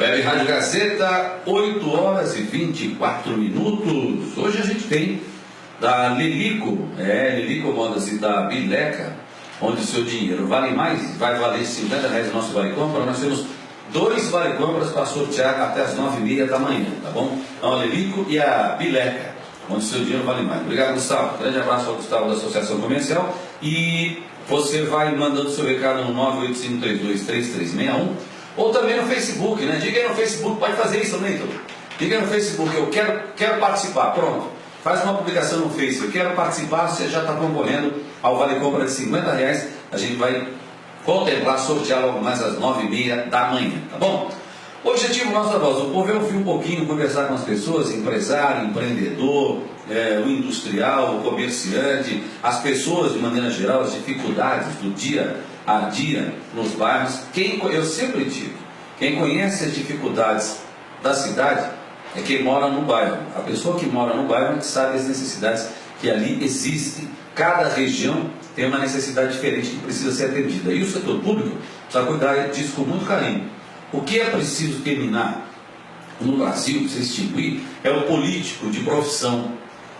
Web Rádio Gazeta, 8 horas e 24 minutos. Hoje a gente tem da Lilico, Lilico Modas e da Bileca, onde o seu dinheiro vale mais, vai valer R$50 o nosso Vale Compra. Nós temos 2 Vale Compras para sortear até as 9h30 da manhã, tá bom? Então a Lilico e a Bileca, onde o seu dinheiro vale mais. Obrigado, Gustavo. Grande abraço ao Gustavo da Associação Comercial. E você vai mandando seu recado no 985323361 ou também no Facebook, né? Diga aí no Facebook, pode fazer isso também, então. Diga aí no Facebook, eu quero participar, pronto. Faz uma publicação no Facebook, eu quero participar, você já está concorrendo ao Vale Compra de R$50. A gente vai contemplar, sortear logo mais às 9h30 da manhã, tá bom? O objetivo nosso da Voz do Povo é ouvir um pouquinho, conversar com as pessoas, empresário, empreendedor, o industrial, o comerciante, as pessoas de maneira geral, as dificuldades do dia a dia nos bairros. Eu sempre digo, quem conhece as dificuldades da cidade é quem mora no bairro. A pessoa que mora no bairro é que sabe as necessidades que ali existem. Cada região tem uma necessidade diferente que precisa ser atendida. E o setor público precisa cuidar disso com muito carinho. O que é preciso terminar no Brasil, precisa extinguir, é o político de profissão.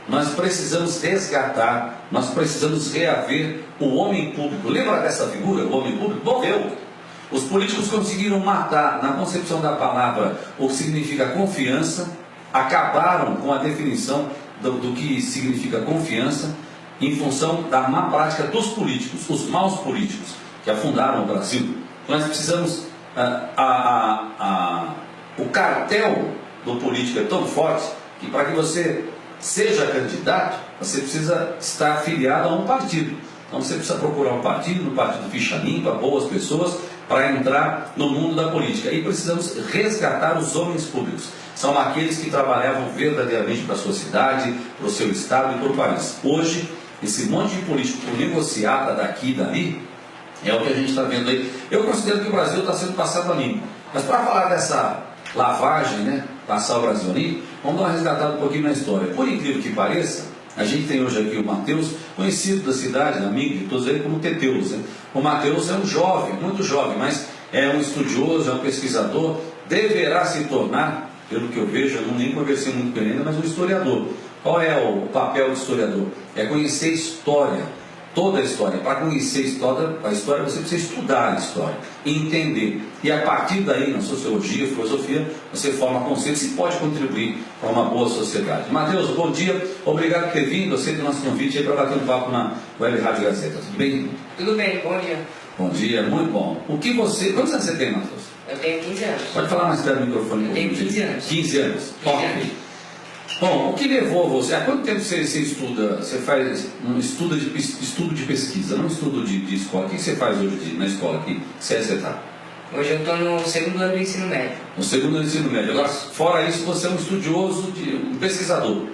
Nós precisamos resgatar, nós precisamos reaver o homem público. Lembra dessa figura? O homem público morreu. Os políticos conseguiram matar, na concepção da palavra, o que significa confiança, acabaram com a definição do que significa confiança, em função da má prática dos políticos, os maus políticos que afundaram o Brasil. Nós precisamos... o cartel do político é tão forte que para que você seja candidato, você precisa estar afiliado a um partido. Então você precisa procurar um partido, no partido ficha limpa, boas pessoas, para entrar no mundo da política. E precisamos resgatar os homens públicos. São aqueles que trabalhavam verdadeiramente para a sua cidade, para o seu estado e para o país. Hoje, esse monte de político negociada daqui e dali, é o que a gente está vendo aí. Eu considero que o Brasil está sendo passado a limpo. Mas para falar dessa lavagem, né, passar o Brasil ali, vamos dar uma resgatada um pouquinho na história. Por incrível que pareça, a gente tem hoje aqui o Matheus, conhecido da cidade, amigo de todos eles, como Teteus, né? O Matheus é um jovem, muito jovem, mas é um estudioso, é um pesquisador, deverá se tornar, pelo que eu vejo, eu nem conversei muito com ele ainda, mas um historiador. Qual é o papel do historiador? É conhecer a história, toda a história. Para conhecer a história você precisa estudar a história, entender. E a partir daí, na sociologia, filosofia, você forma conceitos e pode contribuir para uma boa sociedade. Matheus, bom dia. Obrigado por ter vindo. Aceita o nosso convite aí para bater um papo na Web Rádio Gazeta. Tudo bem? Tudo bem, bom dia. Bom dia, muito bom. Quantos anos você tem, Matheus? Eu tenho 15 anos. Pode falar mais perto do microfone. Eu tenho 15 anos. 15 anos. 15 anos. Bom, o que levou você? Há quanto tempo você estuda? Você faz um estudo de pesquisa, não estudo de escola. O que você faz hoje na escola aqui? Você está? Hoje eu estou no 2º ano do ensino médio. No 2º ano do ensino médio. Agora, fora isso, você é um estudioso, um pesquisador.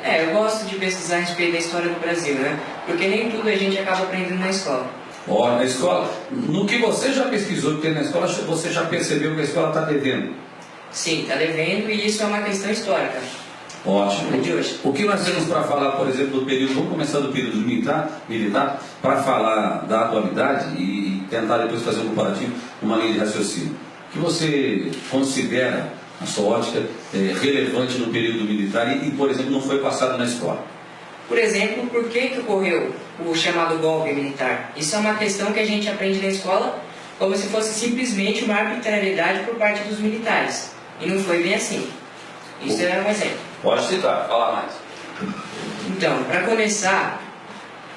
Eu gosto de pesquisar a respeito da história do Brasil, né? Porque nem tudo a gente acaba aprendendo na escola. Ó, na escola, no que você já pesquisou, porque na escola você já percebeu que a escola está devendo? Sim, está devendo e isso é uma questão histórica. Ótimo. De hoje. O que nós temos para falar, por exemplo, do período, vamos começar do período militar para falar da atualidade e tentar depois fazer um comparativo, uma linha de raciocínio. O que você considera, na sua ótica, relevante no período militar e, por exemplo, não foi passado na escola? Por exemplo, por que ocorreu o chamado golpe militar? Isso é uma questão que a gente aprende na escola como se fosse simplesmente uma arbitrariedade por parte dos militares. E não foi bem assim. Isso é um exemplo. Pode citar, fala mais. Então, para começar,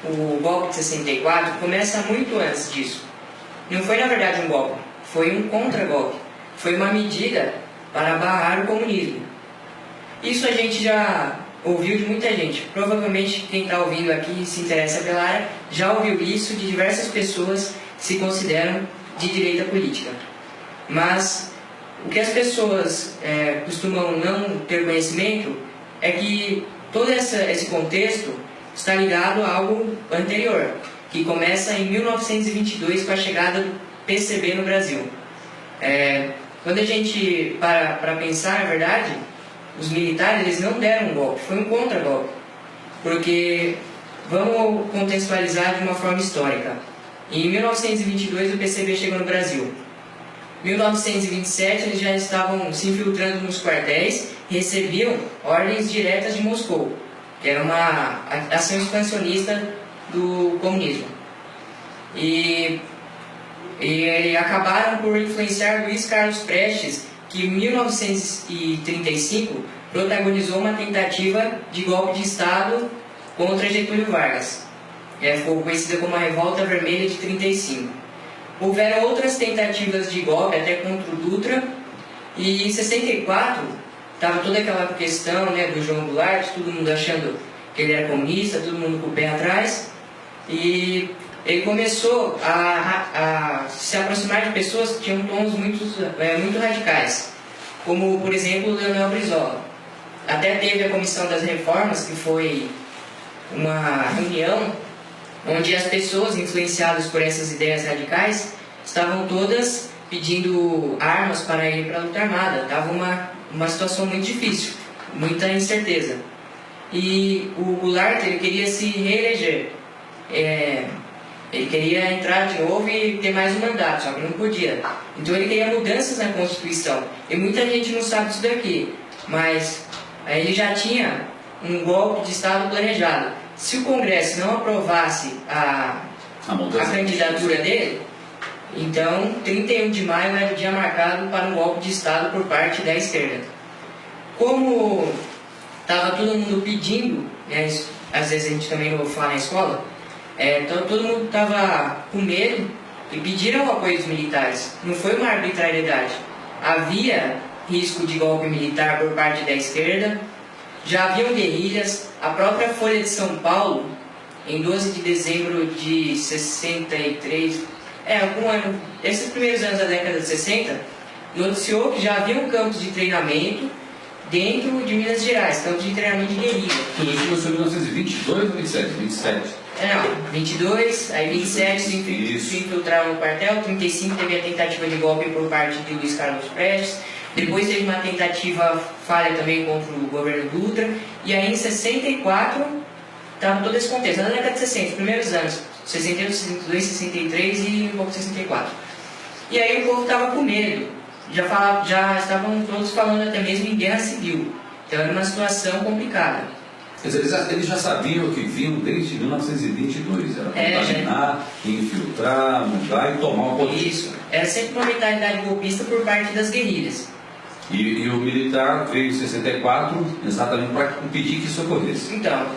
o golpe de 64 começa muito antes disso. Não foi, na verdade, um golpe, foi um contra-golpe. Foi uma medida para barrar o comunismo. Isso a gente já ouviu de muita gente. Provavelmente quem está ouvindo aqui e se interessa pela área já ouviu isso de diversas pessoas que se consideram de direita política. Mas o que as pessoas costumam não ter conhecimento é que todo esse contexto está ligado a algo anterior, que começa em 1922 com a chegada do PCB no Brasil. Quando a gente para pensar, na verdade, os militares eles não deram um golpe, foi um contra-golpe. Porque, vamos contextualizar de uma forma histórica. Em 1922 o PCB chegou no Brasil. 1927 eles já estavam se infiltrando nos quartéis e recebiam ordens diretas de Moscou, que era uma ação expansionista do comunismo. E acabaram por influenciar Luiz Carlos Prestes, que em 1935 protagonizou uma tentativa de golpe de Estado contra Getúlio Vargas. Ficou conhecida como a Revolta Vermelha de 35. Houveram outras tentativas de golpe, até contra o Dutra, e em 64 estava toda aquela questão, né, do João Goulart, todo mundo achando que ele era comunista, todo mundo com o pé atrás, e ele começou a se aproximar de pessoas que tinham tons muito radicais, como, por exemplo, o Leonel Brizola. Até teve a Comissão das Reformas, que foi uma reunião onde as pessoas influenciadas por essas ideias radicais estavam todas pedindo armas para ir para a luta armada. Estava uma situação muito difícil, muita incerteza. E o Goulart, ele queria se reeleger. Ele queria entrar de novo e ter mais um mandato, só que não podia. Então ele queria mudanças na Constituição. E muita gente não sabe disso daqui, mas ele já tinha um golpe de Estado planejado. Se o Congresso não aprovasse a candidatura dele, então 31 de maio era o dia marcado para um golpe de Estado por parte da esquerda. Como estava todo mundo pedindo, né, às vezes a gente também não fala na escola, então todo mundo estava com medo e pediram o apoio dos militares. Não foi uma arbitrariedade. Havia risco de golpe militar por parte da esquerda, já haviam guerrilhas. A própria Folha de São Paulo, em 12 de dezembro de 63, algum ano, esses primeiros anos da década de 60, noticiou que já haviam campos de treinamento dentro de Minas Gerais, campos de treinamento de guerrilha. Tudo isso começou em 1922 ou 27? 27. Não, 22, aí 27 se infiltraram no quartel, 35 teve a tentativa de golpe por parte de Luiz Carlos Prestes, depois teve uma tentativa falha também contra o governo Dutra, e aí em 64 estava todo esse contexto, na década de 60, os primeiros anos, 61, 62, 63 e um pouco 64. E aí o povo estava com medo, já estavam todos falando até mesmo em guerra civil, então era uma situação complicada. Quer dizer, eles já sabiam que vinham desde 1922, era contaminar, infiltrar, mudar e tomar o poder. Isso, era sempre uma mentalidade golpista por parte das guerrilhas. E o militar veio em 64 exatamente para impedir que isso ocorresse. Então,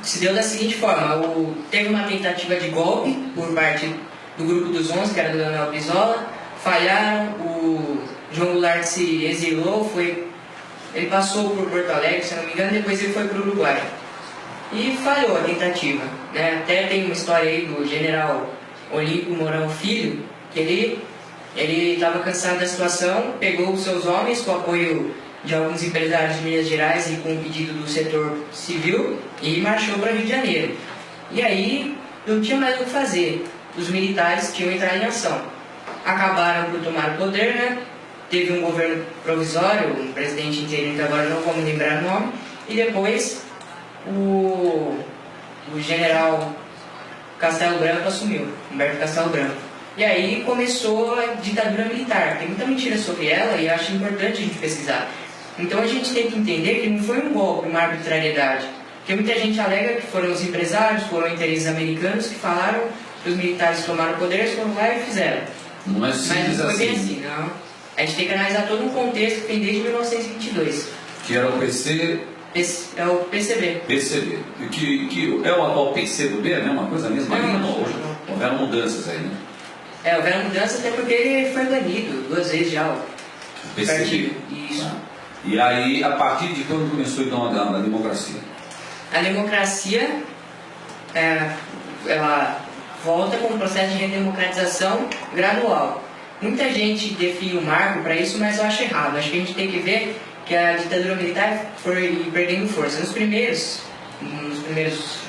se deu da seguinte forma, teve uma tentativa de golpe por parte do grupo dos 11, que era do Leonel Brizola, falharam, o João Goulart se exilou, ele passou por Porto Alegre, se não me engano, depois ele foi para o Uruguai. E falhou a tentativa, né? Até tem uma história aí do general Olímpio Mourão Filho, que ele estava cansado da situação, pegou os seus homens com o apoio de alguns empresários de Minas Gerais e com o pedido do setor civil e marchou para Rio de Janeiro. E aí não tinha mais o que fazer, os militares tinham entrado em ação. Acabaram por tomar o poder, né? Teve um governo provisório, um presidente interino que agora não vou me lembrar o nome, e depois o general Castelo Branco assumiu, Humberto Castelo Branco. E aí começou a ditadura militar. Tem muita mentira sobre ela e eu acho importante a gente pesquisar. Então a gente tem que entender que não foi um golpe, uma arbitrariedade. Porque muita gente alega que foram os empresários, foram interesses americanos que falaram que os militares tomaram o poder, eles foram lá e fizeram. Não é simples. Mas não foi bem assim, não. A gente tem que analisar todo um contexto que tem desde 1922. Que era o PC... É o PCB. PCB. Que é o atual PCdoB, né? Uma coisa mesmo? Não. Houveram mudanças aí, né? Houveram mudanças até porque ele foi banido 2 vezes já. O PCB. partido. Isso. E aí, a partir de quando começou então a democracia? A democracia, ela volta com um processo de redemocratização gradual. Muita gente define um marco para isso, mas eu acho errado. Acho que a gente tem que ver que a ditadura militar foi perdendo força. Nos primeiros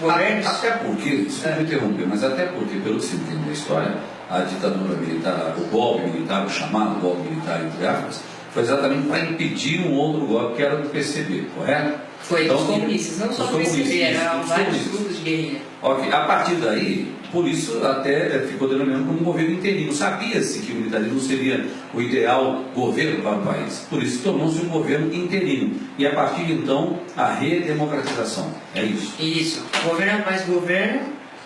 governos... Até porque, desculpa me interromper, mas até porque, pelo que se entende da história, a ditadura militar, o golpe militar, o chamado golpe militar, entre aspas, foi exatamente para impedir um outro golpe que era do PCB, correto? Foi então, dos comunistas, não só do PCB, eram vários grupos de guerrilha. Ok, a partir daí, por isso até ficou denominado como um governo interino. Sabia-se que o militarismo seria o ideal governo para o país. Por isso tornou-se um governo interino. E a partir de então, a redemocratização. É isso. Isso. Governo após governo,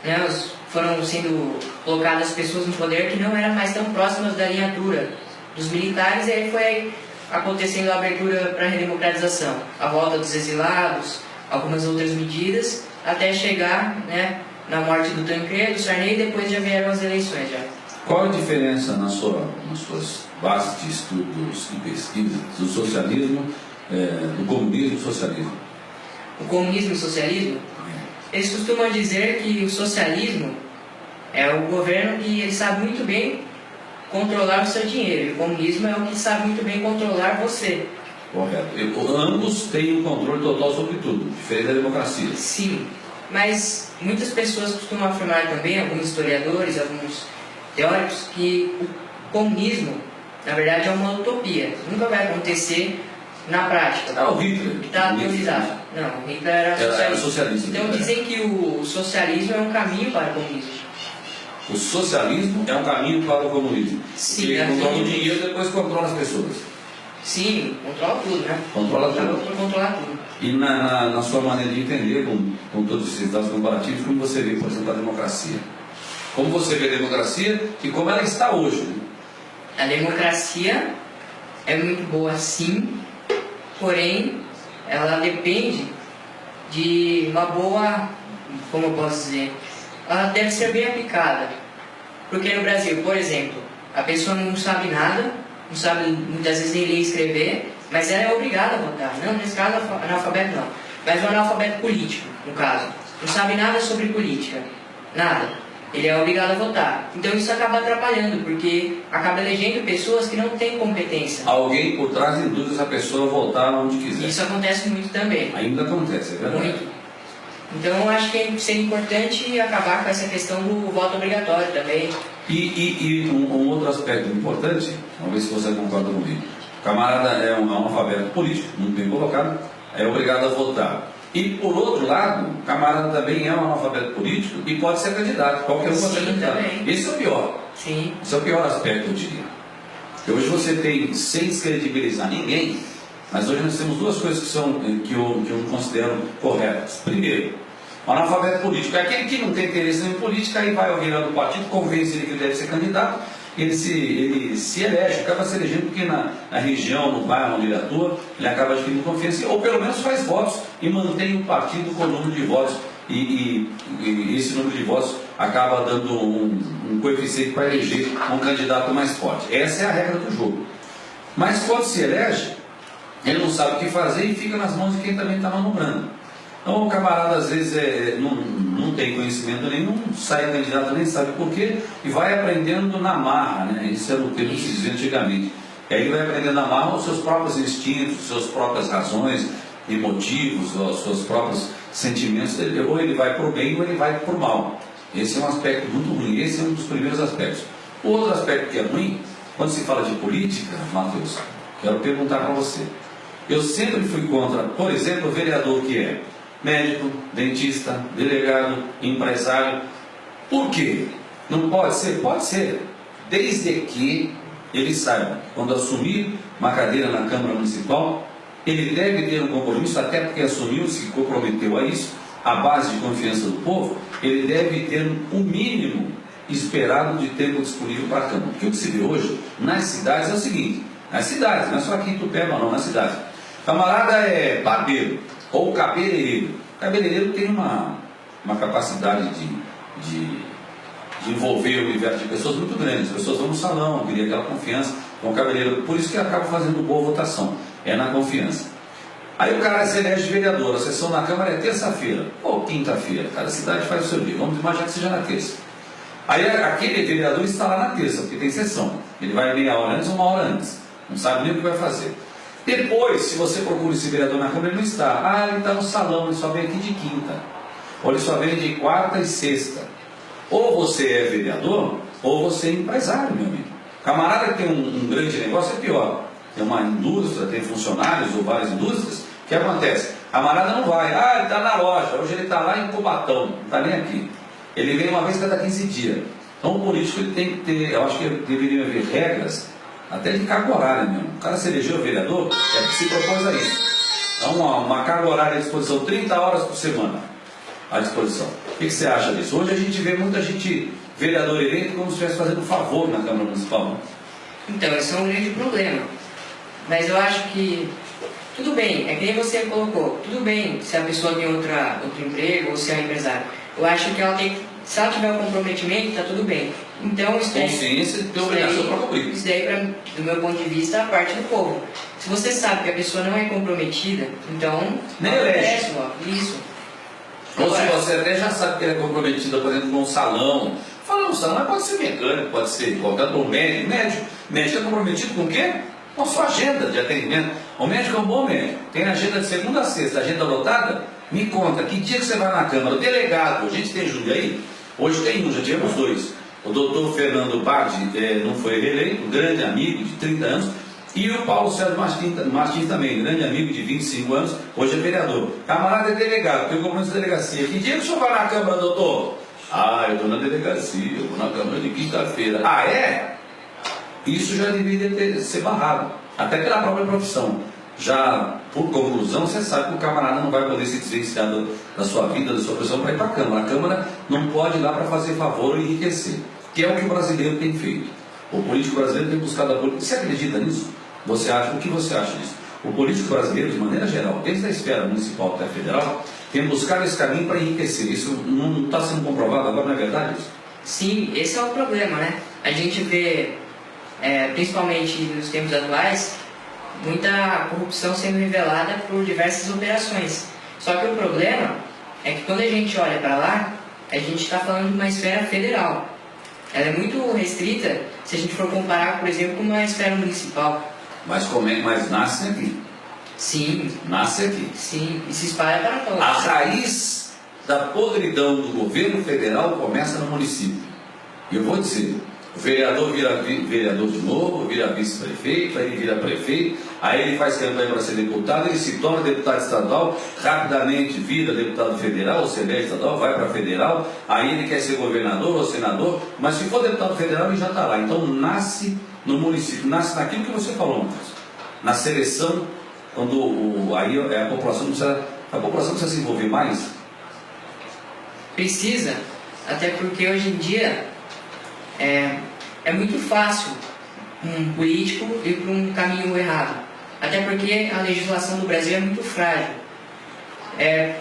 né, foram sendo colocadas pessoas no poder que não eram mais tão próximas da linha dura dos militares, e aí foi acontecendo a abertura para a redemocratização, a volta dos exilados, algumas outras medidas, até chegar, né, na morte do Tancredo, do Sarney, e depois já vieram as eleições. Já. Qual a diferença nas suas bases de estudos e pesquisa do socialismo, do comunismo e socialismo? O comunismo e o socialismo? Eles costumam dizer que o socialismo é o governo que ele sabe muito bem controlar o seu dinheiro, e o comunismo é o que sabe muito bem controlar você. Correto. Ambos têm um controle total sobre tudo, diferente da democracia. Sim, mas muitas pessoas costumam afirmar também, alguns historiadores, alguns teóricos, que o comunismo, na verdade, é uma utopia. Nunca vai acontecer na prática. O Hitler. Está teorizado. Não, o Hitler era socialista. Então dizem que o socialismo é um caminho para o comunismo. O socialismo é um caminho para o comunismo. Sim, ele controla o dinheiro e depois controla as pessoas. Sim, controla tudo, né? Controla tudo. Para controlar tudo. E na sua maneira de entender, com todos esses dados comparativos, como você vê, por exemplo, a democracia? Como você vê a democracia e como ela está hoje? Né? A democracia é muito boa, sim, porém, ela depende de uma boa, como eu posso dizer, ela deve ser bem aplicada. Porque no Brasil, por exemplo, a pessoa não sabe nada, não sabe muitas vezes nem ler e escrever, mas ela é obrigada a votar. Não, nesse caso, analfabeto não. Mas o analfabeto político, no caso. Não sabe nada sobre política. Nada. Ele é obrigado a votar. Então isso acaba atrapalhando, porque acaba elegendo pessoas que não têm competência. Alguém por trás induz essa pessoa a votar onde quiser. Isso acontece muito também. Ainda acontece, é verdade. Muito. Então eu acho que seria importante acabar com essa questão do voto obrigatório também. E um outro aspecto importante, vamos ver se você concorda comigo. O camarada é um analfabeto político, muito bem colocado, é obrigado a votar. E por outro lado, o camarada também é um analfabeto político e pode ser candidato, qualquer um pode ser candidato. Também. Esse é o pior. Sim. Esse é o pior aspecto, eu diria. Porque hoje você tem, sem descredibilizar ninguém, mas hoje nós temos duas coisas que eu considero corretas. Primeiro, o analfabeto político é aquele que não tem interesse em política, aí vai alguém lá do partido, convence ele que ele deve ser candidato, ele se elege, acaba se elegendo porque na região, no bairro onde ele atua, ele acaba adquirindo confiança, ou pelo menos faz votos e mantém o partido com o número de votos, e esse número de votos acaba dando um coeficiente para eleger um candidato mais forte. Essa é a regra do jogo. Mas quando se elege, ele não sabe o que fazer e fica nas mãos de quem também está manobrando. Então o camarada às vezes não tem conhecimento nenhum, sai candidato nem sabe por quê, e vai aprendendo na marra, né? Isso era o termo que se dizia antigamente. E aí ele vai aprendendo na marra os seus próprios instintos, suas próprias razões e motivos, os seus próprios sentimentos, ou ele vai para o bem ou ele vai para o mal. Esse é um aspecto muito ruim, esse é um dos primeiros aspectos. O outro aspecto que é ruim, quando se fala de política, Matheus, quero perguntar para você. Eu sempre fui contra, por exemplo, o vereador que é médico, dentista, delegado, empresário. Por quê? Não pode ser? Pode ser, desde que ele saiba, quando assumir uma cadeira na Câmara Municipal, ele deve ter um compromisso, até porque assumiu, se comprometeu a isso, a base de confiança do povo, ele deve ter um mínimo esperado de tempo disponível para a Câmara. Porque o que se vê hoje nas cidades é o seguinte, nas cidades, não é só aqui em Itupeva não, nas cidades, camarada é barbeiro ou cabeleireiro. O cabeleireiro tem uma capacidade de envolver o universo de pessoas muito grande. As pessoas vão no salão, cria aquela confiança com o cabeleireiro. Por isso que acaba fazendo boa votação, é na confiança. Aí o cara se elege vereador, a sessão na Câmara é terça-feira ou quinta-feira. Cada cidade faz o seu dia, vamos imaginar que seja na terça. Aí aquele vereador está lá na terça, porque tem sessão. Ele vai meia hora antes ou uma hora antes. Não sabe nem o que vai fazer. Depois, se você procura esse vereador na Câmara, ele não está. Ah, ele está no salão, ele só vem aqui de quinta. Ou ele só vem de quarta e sexta. Ou você é vereador, ou você é empresário, meu amigo. Camarada que tem um grande negócio é pior. Tem uma indústria, tem funcionários ou várias indústrias, que acontece? A camarada não vai, ele está na loja, hoje ele está lá em Cubatão, não está nem aqui. Ele vem uma vez cada 15 dias. Então o político ele tem que ter, eu acho que deveria haver regras, até de carga horária mesmo. O cara se elegeu vereador, é que se propôs a isso. Então uma carga horária à disposição, 30 horas por semana à disposição. O que você acha disso? Hoje a gente vê muita gente, vereador eleito, como se estivesse fazendo favor na Câmara Municipal. Né? Então, esse é um grande problema. Mas eu acho que tudo bem, é que nem você colocou, tudo bem se a pessoa tem outro emprego ou se é um empresário. Eu acho que ela tem que, se ela tiver um comprometimento, está tudo bem. Então, isso daí, consciência tem obrigação para cumprir. Isso daí, do meu ponto de vista, é a parte do povo. Se você sabe que a pessoa não é comprometida, então nem elege. Isso. Ou se você até já sabe que ela é comprometida, por exemplo, num salão. Falando salão, mas pode ser mecânico, pode ser qualquer outro médico. Médico é comprometido com o quê? Com a sua agenda de atendimento. O médico é um bom médico. Tem agenda de segunda a sexta, agenda lotada. Me conta, que dia que você vai na Câmara? O delegado, a gente tem Jundiaí? Hoje tem um, já tivemos dois. O doutor Fernando Bardi não foi reeleito, um grande amigo de 30 anos. E o Paulo César Martins também, grande amigo de 25 anos, hoje é vereador. Camarada é delegado, tem compromisso de delegacia. Que dia que o senhor vai na Câmara, doutor? Eu estou na delegacia, eu vou na Câmara de quinta-feira. É? Isso já deveria ser barrado, até pela própria profissão. Já, por conclusão, você sabe que o camarada não vai poder se desvencilhar da sua vida, da sua profissão para ir para a Câmara. A Câmara não pode ir lá para fazer favor ou enriquecer, que é o que o brasileiro tem feito. O político brasileiro tem buscado a política. Você acredita nisso? O que você acha disso? O político brasileiro, de maneira geral, desde a esfera municipal até a federal, tem buscado esse caminho para enriquecer. Isso não está sendo comprovado agora, não é verdade isso? Sim, esse é o problema, né? A gente vê, principalmente nos tempos atuais, muita corrupção sendo revelada por diversas operações. Só que o problema é que quando a gente olha para lá, a gente está falando de uma esfera federal. Ela é muito restrita se a gente for comparar, por exemplo, com uma esfera municipal. Mas nasce aqui. Sim. Nasce aqui. Sim, e se espalha para todos. A raiz da podridão do governo federal começa no município. E eu vou dizer, o vereador vira vereador de novo, vira vice-prefeito, aí ele vira prefeito, aí ele faz campanha para ser deputado, ele se torna deputado estadual, rapidamente vira deputado federal, ou se elege estadual, vai para federal, aí ele quer ser governador ou senador, mas se for deputado federal ele já está lá. Então nasce no município, nasce naquilo que você falou, Matheus, na seleção, quando aí a população precisa se envolver mais. Precisa, até porque hoje em dia é muito fácil um político ir para um caminho errado. Até porque a legislação do Brasil é muito frágil.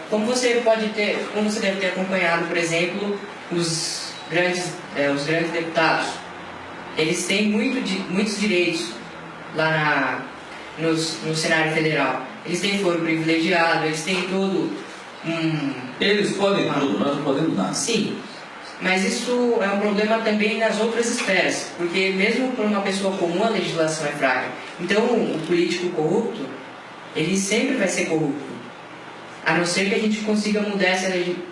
Como você deve ter acompanhado, por exemplo, os grandes deputados, eles têm muitos direitos lá no cenário federal. Eles têm foro privilegiado, eles têm todo Eles podem tudo, nós não podemos nada. Sim. Mas isso é um problema também nas outras esferas, porque mesmo para uma pessoa comum a legislação é frágil. Então o político corrupto, ele sempre vai ser corrupto, a não ser que a gente consiga mudar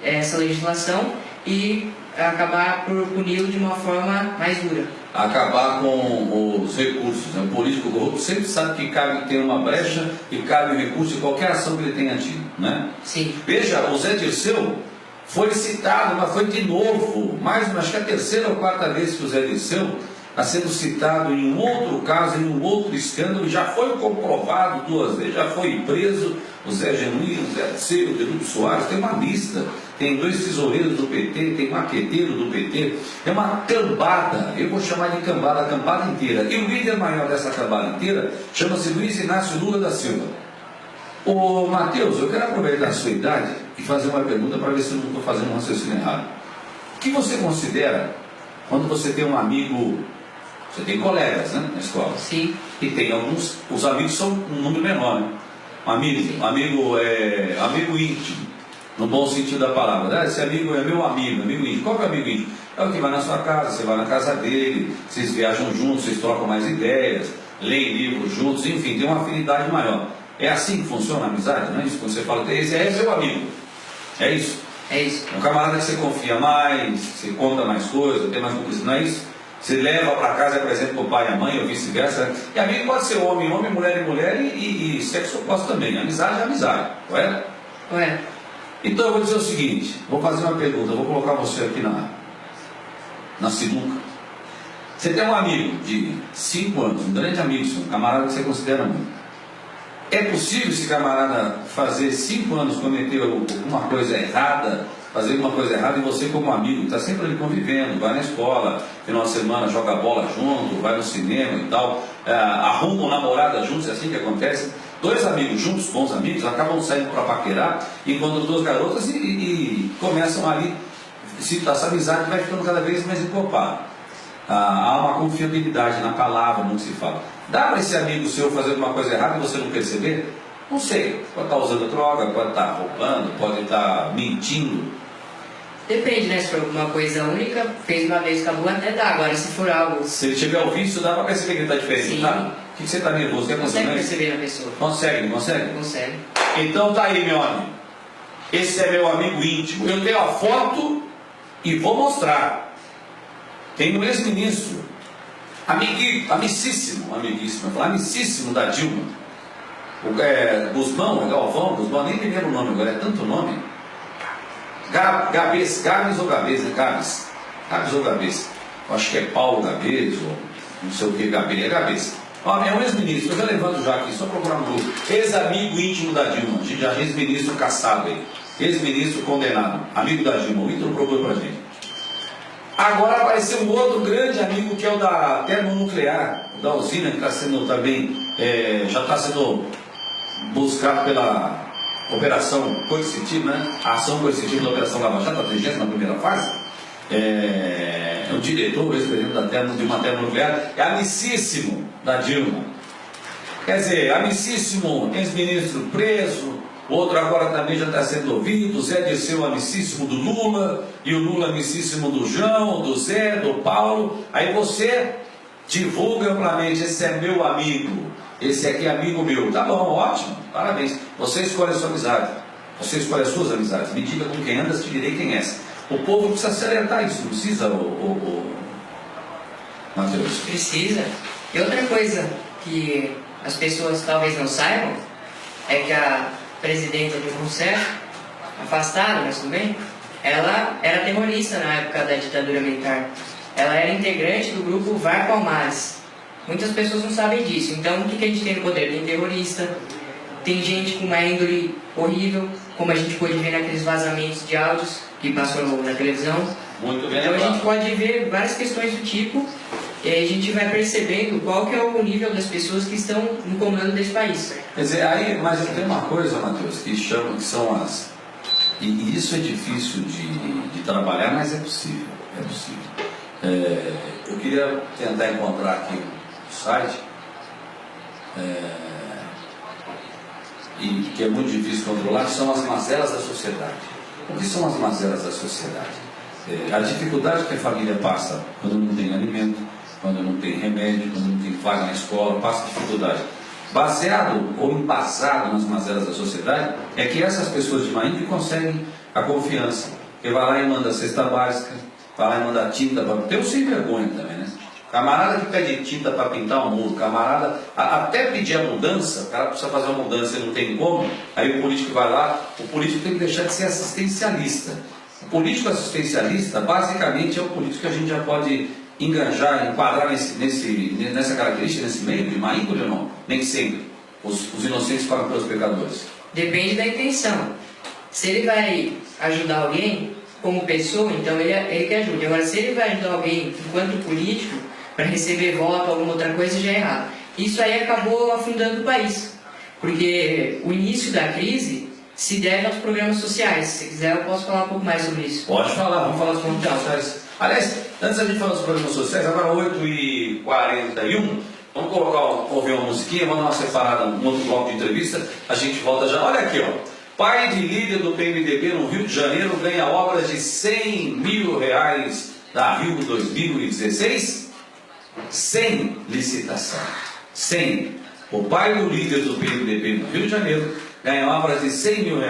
essa legislação e acabar por puni-lo de uma forma mais dura. Acabar com os recursos, né? O político corrupto sempre sabe que tem uma brecha e cabe o recurso de qualquer ação que ele tenha tido, né? Sim. Veja, o Zé Dirceu foi citado, mas foi de novo, acho que a terceira ou quarta vez que o Zé Dirceu está sendo citado em um outro caso, em um outro escândalo, já foi comprovado 2 vezes, já foi preso o Zé Genuíno, o Zé Dirceu, o Denildo Soares, tem uma lista, tem 2 tesoureiros do PT, tem maqueteiro do PT, é uma cambada, eu vou chamar de cambada, a cambada inteira, e o líder maior dessa cambada inteira chama-se Luiz Inácio Lula da Silva. Ô Matheus, eu quero aproveitar a sua idade e fazer uma pergunta para ver se eu não estou fazendo um raciocínio errado. O que você considera quando você tem um amigo, você tem colegas, né, na escola? Sim. E tem alguns, os amigos são um número menor, né? Amigo íntimo, no bom sentido da palavra. Esse amigo é meu amigo íntimo. Qual que é o amigo íntimo? É o que vai na sua casa, você vai na casa dele, vocês viajam juntos, vocês trocam mais ideias, leem livros juntos, enfim, tem uma afinidade maior. É assim que funciona a amizade, não é isso? Quando você fala, esse é meu amigo. É isso? É isso. É um camarada que você confia mais, você conta mais coisas, tem mais cumplicidade, não é isso? Você leva para casa, por exemplo, o pai e a mãe, ou vice-versa. E amigo pode ser homem, homem, mulher e mulher, e sexo oposto também. Amizade é amizade, correto? Correto. Então eu vou dizer o seguinte, vou fazer uma pergunta, vou colocar você aqui na sinuca. Você tem um amigo de 5 anos, um grande amigo, um camarada que você considera muito. É possível esse camarada fazer 5 anos, cometer alguma coisa errada, fazer uma coisa errada, e você como amigo, está sempre ali convivendo, vai na escola, final de semana joga bola junto, vai no cinema e tal, arrumam namorada juntos, é assim que acontece. 2 amigos juntos, bons amigos, acabam saindo para paquerar, encontram 2 garotas e começam ali, essa amizade vai ficando cada vez mais encorpada. Há uma confiabilidade na palavra, não se fala. Dá para esse amigo seu fazer alguma coisa errada e você não perceber? Não sei, pode estar usando droga, pode estar roubando, pode estar mentindo. Depende, né? Se for alguma coisa única, fez uma vez, acabou, até dá. Agora, se for algo... Se ele tiver o vício, dá para perceber que ele está diferente, Sim. tá? O que você está nervoso? Quer Consegue perceber na pessoa. Consegue, consegue? Consegue. Então tá aí, meu amigo. Esse é meu amigo íntimo. Eu tenho a foto e vou mostrar. Tem um ex-ministro, amicíssimo da Dilma. Guzmão, Guzmão, nem me lembro o nome agora, é tanto nome. Gabes ou Gabes, né? Gabes ou Gabes. Eu acho que é Paulo Gabes, ou não sei o que, é Gabes. É um ex-ministro, eu já levanto já aqui, só procurar no grupo. Ex-amigo íntimo da Dilma, a gente já ex-ministro caçado aí. Ex-ministro condenado, amigo da Dilma, o Ítalo procurou pra gente. Agora apareceu um outro grande amigo que é o da termonuclear, da usina, que está sendo também, já está sendo buscado pela operação coercitiva, né? A ação coercitiva da Operação Lava Jato, a 31ª fase. É o diretor, o ex-presidente de uma termonuclear, é amicíssimo da Dilma. Quer dizer, amicíssimo, ex-ministro preso. O outro agora também já está sendo ouvido, o Zé Dirceu amicíssimo do Lula, e o Lula amicíssimo do João, do Zé, do Paulo. Aí você divulga amplamente, esse é meu amigo, esse aqui é amigo meu. Tá bom, ótimo, parabéns. Você escolhe a sua amizade, você escolhe as suas amizades. Me diga com quem andas, te direi quem és. O povo precisa salientar isso, não precisa, Matheus? Precisa. E outra coisa que as pessoas talvez não saibam, é que a presidenta do Rousseff, afastada, mas tudo bem, ela era terrorista na época da ditadura militar. Ela era integrante do grupo VAR Palmares. Muitas pessoas não sabem disso. Então, o que a gente tem no poder? Tem terrorista, tem gente com uma índole horrível, como a gente pode ver naqueles vazamentos de áudios que passou na televisão. Muito bem. Então, a gente pode ver várias questões do tipo, e aí a gente vai percebendo qual que é o nível das pessoas que estão no comando desse país. Quer dizer, aí, mas tem uma coisa, Matheus, que são as... E isso é difícil de trabalhar, mas é possível. É possível. Eu queria tentar encontrar aqui o site, e que é muito difícil controlar, são as mazelas da sociedade. O que são as mazelas da sociedade? A dificuldade que a família passa quando não tem alimento, quando não tem remédio, quando não tem vaga na escola, passa dificuldade. Baseado ou embasado nas mazelas da sociedade, é que essas pessoas de má índole conseguem a confiança. Porque vai lá e manda cesta básica, vai lá e manda tinta, tem um sem vergonha também, né? Camarada que pede tinta para pintar um muro, camarada, até pedir a mudança, o cara precisa fazer uma mudança e não tem como, aí o político vai lá, o político tem que deixar de ser assistencialista. O político assistencialista, basicamente, é o político que a gente já pode enganjar, enquadrar nessa característica, nesse meio de má índole ou não? Nem sempre. Os inocentes pagam pelos pecadores. Depende da intenção. Se ele vai ajudar alguém como pessoa, então ele que ajude. Agora, se ele vai ajudar alguém enquanto político, para receber voto ou alguma outra coisa, já é errado. Isso aí acabou afundando o país. Porque o início da crise se deve aos programas sociais. Se quiser, eu posso falar um pouco mais sobre isso. Pode falar, vamos falar dos programas sociais. Aliás, antes da gente falar dos programas sociais, agora 8h41, vamos ouvir uma musiquinha, vamos dar uma separada, um outro bloco de entrevista, a gente volta já. Olha aqui, ó. Pai de líder do PMDB no Rio de Janeiro ganha obras de R$100 mil da Rio 2016, sem licitação. 100. O pai do líder do PMDB no Rio de Janeiro ganha obras de R$100 mil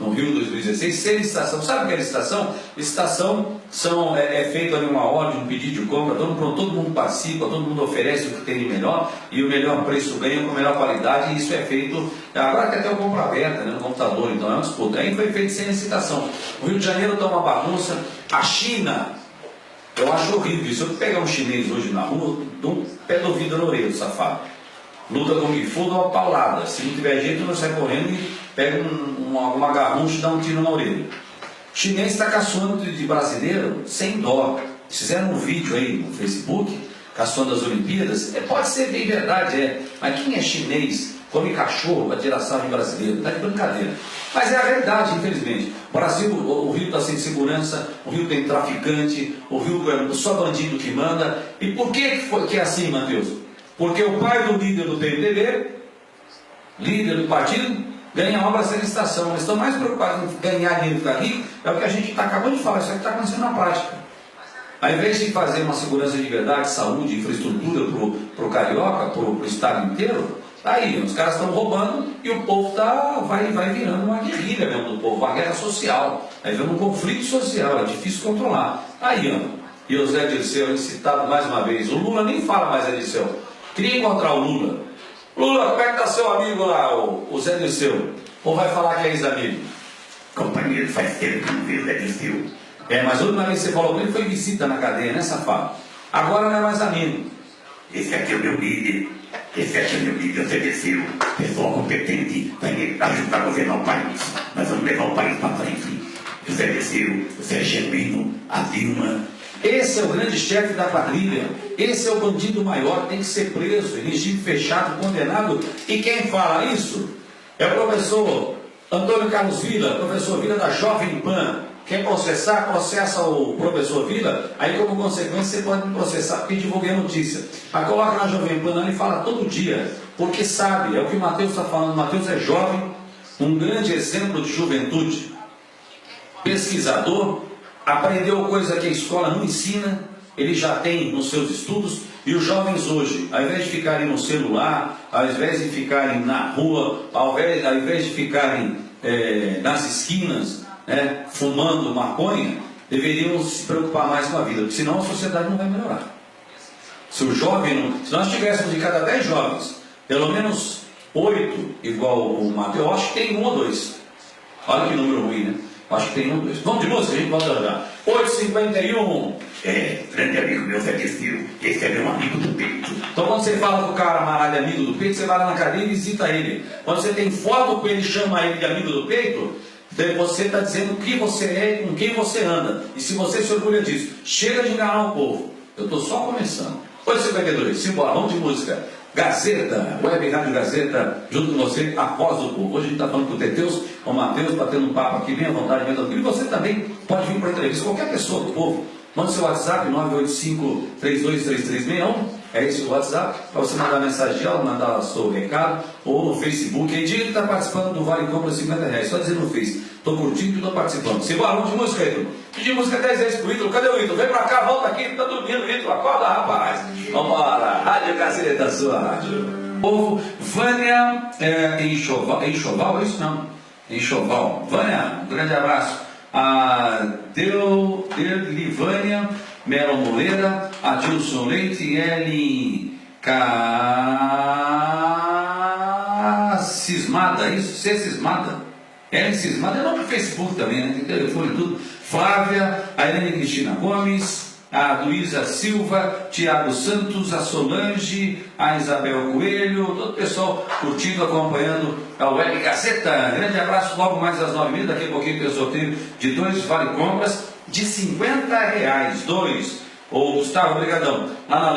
no Rio 2016, sem licitação. Sabe o que é licitação? Licitação é feito ali uma ordem, um pedido de compra, todo mundo participa, todo mundo oferece o que tem de melhor e o melhor preço ganha com a melhor qualidade, e isso é feito, agora tem até o compra aberta, né, no computador, então é uma disputa. Aí foi feito sem licitação. O Rio de Janeiro está uma bagunça. A China, eu acho horrível. Se eu pegar um chinês hoje na rua, dou um pé do ouvido na orelha, safado. Luta com o fogo, dá uma paulada. Se não tiver jeito, não sai correndo e pega uma garrucha e dá um tiro na orelha. O chinês está caçando de brasileiro sem dó. Fizeram um vídeo aí no Facebook, caçando as Olimpíadas. Pode ser bem verdade, mas quem é chinês come cachorro para tirar sarro de brasileiro? Está de brincadeira. Mas é a realidade, infelizmente. O Brasil, o Rio está sem segurança, o Rio tem traficante, o Rio é só bandido que manda. E por que é assim, Matheus? Porque o pai do líder do PMDB, líder do partido, ganha obra sem licitação. Eles estão mais preocupados em ganhar dinheiro e ficar rico. É o que a gente está acabando de falar, isso aqui está acontecendo na prática. Ao invés de fazer uma segurança de verdade, saúde, infraestrutura para o carioca, para o estado inteiro, tá aí, os caras estão roubando e o povo vai virando uma guerrilha mesmo do povo, uma guerra social. Aí vem um conflito social, é difícil controlar. Aí, e o Zé Dirceu, citado mais uma vez, o Lula nem fala mais Zé Dirceu. Queria encontrar o Lula. Lula, como é que está seu amigo lá, o Zé Dirceu? Ou vai falar que é ex-amigo? Companheiro, faz tempo que não vi o Zé Dirceu. Mas a última vez que você falou com ele foi visita na cadeia, né, safado? Agora não é mais amigo. Esse aqui é o meu líder. Esse aqui é o meu líder, o Zé Dirceu. Pessoal competente, vai ajudar a governar o país. Nós vamos levar o país para frente. O Zé Dirceu, o Zé Genuíno, a Dilma. Esse é o grande chefe da quadrilha. Esse é o bandido maior, tem que ser preso, em regime fechado, condenado. E quem fala isso é o professor Antônio Carlos Villa, professor Villa da Jovem Pan. Quer processar, processa o professor Villa, aí como consequência você pode me processar porque divulguei a notícia. Aí coloca na Jovem Pan e fala todo dia, porque sabe, é o que o Matheus está falando. O Matheus é jovem, um grande exemplo de juventude, pesquisador, aprendeu coisa que a escola não ensina, ele já tem nos seus estudos. E os jovens hoje, ao invés de ficarem no celular, ao invés de ficarem na rua, ao invés de ficarem nas esquinas, fumando maconha, deveriam se preocupar mais com a vida, porque senão a sociedade não vai melhorar. Se o jovem, se nós tivéssemos de cada 10 jovens, pelo menos 8 igual o Matheus, eu acho que tem 1 ou 2. Olha que número ruim, né? Acho que tem 1 ou 2. Vamos de música, a gente volta já. 8h51. Grande amigo meu, Zé Dirceu. Esse é meu amigo do peito. Então quando você fala com o cara amarrado de amigo do peito, você vai lá na cadeia e visita ele. Quando você tem foto com ele e chama ele de amigo do peito, você está dizendo o que você é e com quem você anda. E se você se orgulha disso, chega de enganar o povo. Eu estou só começando. 8h52, simbora, vamos de música. Gazeta, Web Rádio Gazeta, junto com você, a voz do povo. Hoje a gente está falando com o Teteus, com o Matheus, batendo um papo aqui, bem à vontade, bem tranquilo. E você também pode vir para a entrevista, qualquer pessoa do povo. Manda seu WhatsApp, 985-323361. É esse o WhatsApp, para você mandar mensagem de áudio, mandar o seu recado, ou no Facebook. Aí diga que está participando do Vale Compra R$50. Só dizer no Face, estou curtindo e estou participando. Simbora, vamos de música, Ítalo. Pedir música 10 vezes pro Ítalo. Cadê o Ítalo? Vem pra cá, volta aqui, tá dormindo, Ítalo. Acorda, rapaz. Vambora, Rádio Gazeta, sua rádio. Povo, Vânia Enxoval, é isso não? Enxoval. Vânia, um grande abraço. A Livânia Melo Moreira, Adilson Leite, Ellen Cismada, isso? C Cismada? Ellen Cismada é nome do Facebook também, né? Tem telefone e tudo. Flávia, a Helene Cristina Gomes, a Luísa Silva, Tiago Santos, a Solange, a Isabel Coelho, todo o pessoal curtindo, acompanhando a Web Gazeta. Grande abraço, logo mais às 9h30, daqui a pouquinho tem o sorteio de 2 vale compras de R$50, 2. Ô Gustavo, obrigadão. Lá na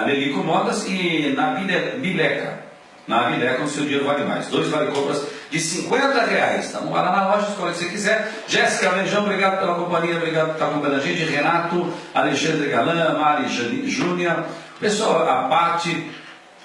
Lelico Modas e na Bileca. Na Bileca o seu dinheiro vale mais. 2 vale compras de R$50. Estamos lá na loja, escolha se você quiser. Jéssica Alejão, obrigado pela companhia, obrigado por estar acompanhando a gente. Renato, Alexandre Galan, Mari Júnior, pessoal, a parte,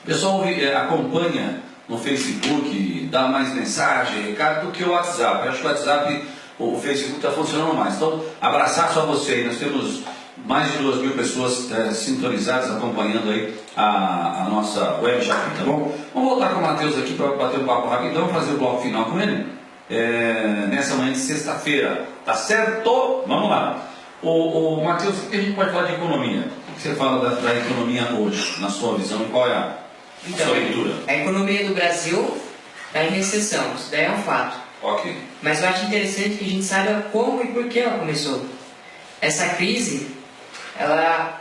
pessoal acompanha no Facebook, dá mais mensagem, recado do que o WhatsApp. Eu acho que o WhatsApp, o Facebook está funcionando mais. Então, abraçar só você aí. Nós temos mais de 2.000 pessoas sintonizadas, acompanhando aí a nossa web já aqui, tá bom? Vamos voltar com o Matheus aqui para bater um papo rapidão, fazer o bloco final com ele. nessa manhã de sexta-feira. Tá certo? Vamos lá. O Matheus, o que a gente pode falar de economia? O que você fala da economia hoje, na sua visão, e qual é a sua leitura? A economia do Brasil está em recessão, isso daí é um fato. Ok. Mas eu acho interessante que a gente saiba como e por que ela começou. Essa crise, ela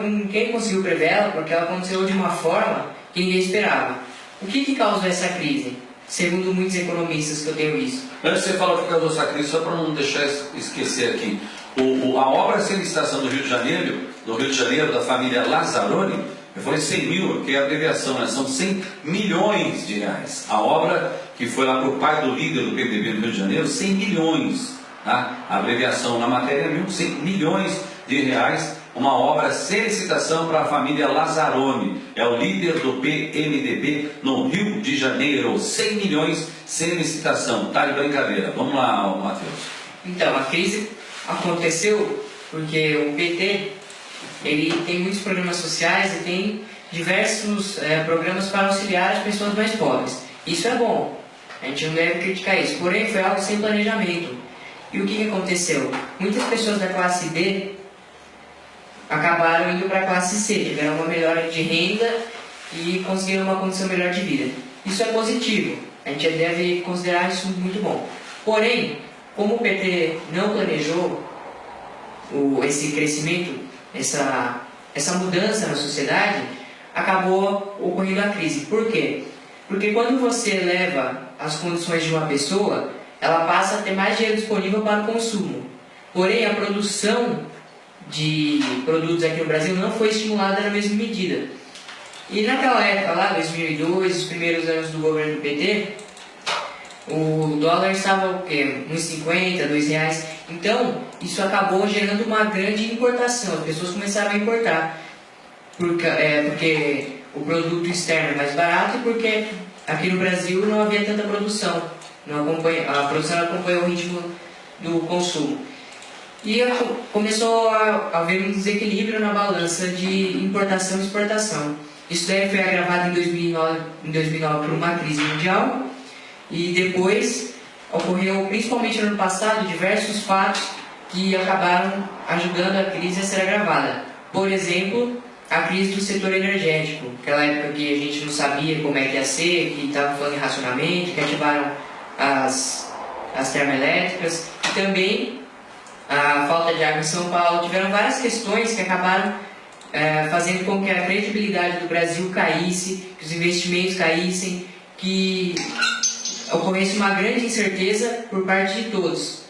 ninguém conseguiu prever ela porque ela aconteceu de uma forma que ninguém esperava. O que causou essa crise? Segundo muitos economistas que eu tenho visto. Antes de você falar o que causou essa crise, só para não deixar esquecer aqui, a obra sem licitação do Rio de Janeiro, da família Lazzaroni, foi 100 mil, que é a abreviação, né? São 100 milhões de reais. A obra que foi lá para o pai do líder do PMDB do Rio de Janeiro, 100 milhões. Tá? A abreviação na matéria é 100 milhões de reais, uma obra sem licitação para a família Lazzaroni. É o líder do PMDB no Rio de Janeiro. 100 milhões sem licitação. Tá de brincadeira. Vamos lá, Matheus. Então, a crise aconteceu porque o PT ele tem muitos programas sociais e tem diversos programas para auxiliar as pessoas mais pobres. Isso é bom, a gente não deve criticar isso, porém foi algo sem planejamento. E o que aconteceu? Muitas pessoas da classe D acabaram indo para a classe C, tiveram uma melhora de renda e conseguiram uma condição melhor de vida. Isso é positivo, a gente deve considerar isso muito bom. Porém, como o PT não planejou esse crescimento, essa mudança na sociedade, acabou ocorrendo a crise. Por quê? Porque quando você eleva as condições de uma pessoa, ela passa a ter mais dinheiro disponível para o consumo. Porém, a produção de produtos aqui no Brasil não foi estimulada na mesma medida. E naquela época lá, 2002, os primeiros anos do governo do PT, o dólar estava o quê? Uns 50, R$2. Então, isso acabou gerando uma grande importação. As pessoas começaram a importar. Porque o produto externo é mais barato e porque aqui no Brasil não havia tanta produção. A produção acompanhou o ritmo do consumo. E começou a haver um desequilíbrio na balança de importação e exportação. Isso daí foi agravado em 2009 por uma crise mundial. E depois ocorreu, principalmente no ano passado, diversos fatos que acabaram ajudando a crise a ser agravada. Por exemplo, a crise do setor energético, aquela época que a gente não sabia como é que ia ser, que estava falando em racionamento, que ativaram as termoelétricas, e também a falta de água em São Paulo. Tiveram várias questões que acabaram fazendo com que a credibilidade do Brasil caísse, que os investimentos caíssem, que ocorresse uma grande incerteza por parte de todos.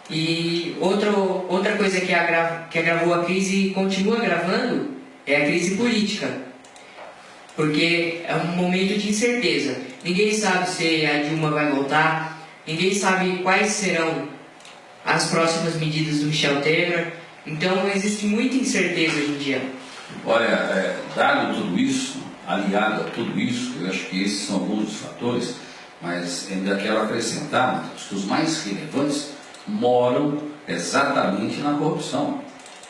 E outra coisa que agravou a crise e continua agravando é a crise política, porque é um momento de incerteza. Ninguém sabe se a Dilma vai voltar, ninguém sabe quais serão as próximas medidas do Michel Temer, então existe muita incerteza hoje em dia. Olha, dado tudo isso, aliado a tudo isso, eu acho que esses são alguns dos fatores, mas ainda quero acrescentar, Matheus, que os mais relevantes moram exatamente na corrupção.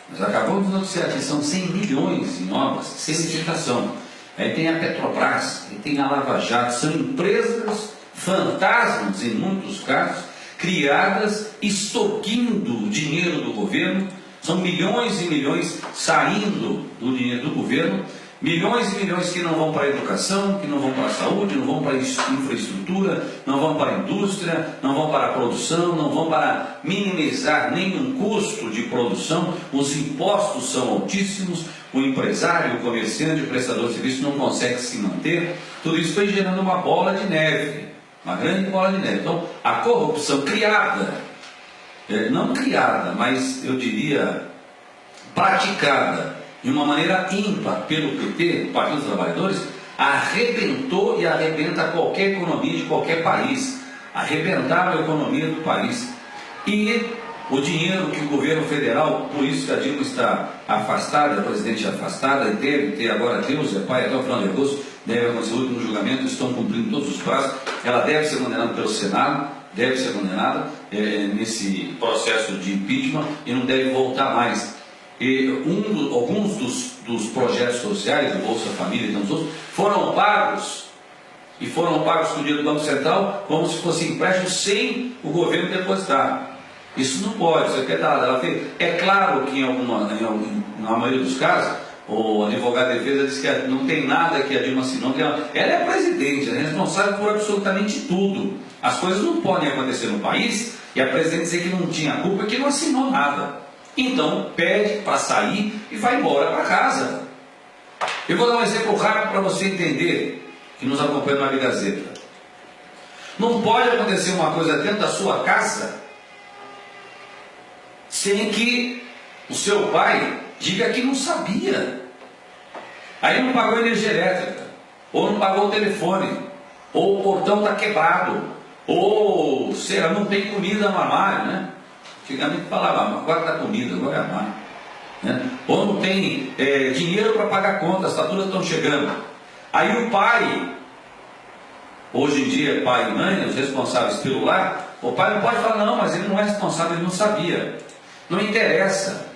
Nós acabamos de noticiar que são 100 milhões em obras sem licitação. Aí tem a Petrobras, aí tem a Lava Jato, são empresas fantasmas em muitos casos, criadas, extorquindo o dinheiro do governo. São milhões e milhões saindo do dinheiro do governo, milhões e milhões que não vão para a educação, que não vão para a saúde, não vão para a infraestrutura, não vão para a indústria, não vão para a produção, não vão para minimizar nenhum custo de produção. Os impostos são altíssimos, o empresário, o comerciante, o prestador de serviço não consegue se manter. Tudo isso foi gerando uma bola de neve, uma grande bola de neve. Então, a corrupção criada, não criada, mas eu diria praticada de uma maneira ímpar pelo PT, o Partido dos Trabalhadores, arrebentou e arrebenta qualquer economia de qualquer país, arrebentaram a economia do país. E o dinheiro que o governo federal, por isso que a Dilma está afastada, a presidente afastada, e deve ter agora, Deus é Pai, até o final de agosto, deve acontecer o último julgamento, estão cumprindo todos os prazos, ela deve ser condenada pelo Senado, deve ser condenada nesse processo de impeachment e não deve voltar mais. E alguns dos projetos sociais, do Bolsa Família e tantos outros, foram pagos e foram pagos com o dinheiro do Banco Central como se fosse empréstimo sem o governo depositar. Isso não pode, isso aqui é claro que na maioria dos casos, o advogado de defesa diz que não tem nada que a Dilma assinou, que ela é presidente, ela é responsável por absolutamente tudo. As coisas não podem acontecer no país e a presidente dizer que não tinha culpa e que não assinou nada. Então, pede para sair e vai embora para casa. Eu vou dar um exemplo rápido para você entender, que nos acompanha no Web Gazeta. Não pode acontecer uma coisa dentro da sua casa sem que o seu pai diga que não sabia. Aí não pagou a energia elétrica, ou não pagou o telefone, ou o portão está quebrado, ou sei lá, não tem comida no armário, né? Antigamente falava, agora está comida, agora é armário, né? Ou não tem dinheiro para pagar contas, as faturas estão chegando. Aí o pai, hoje em dia pai e mãe, os responsáveis pelo lar, o pai não pode falar, não, mas ele não é responsável, ele não sabia. Não interessa.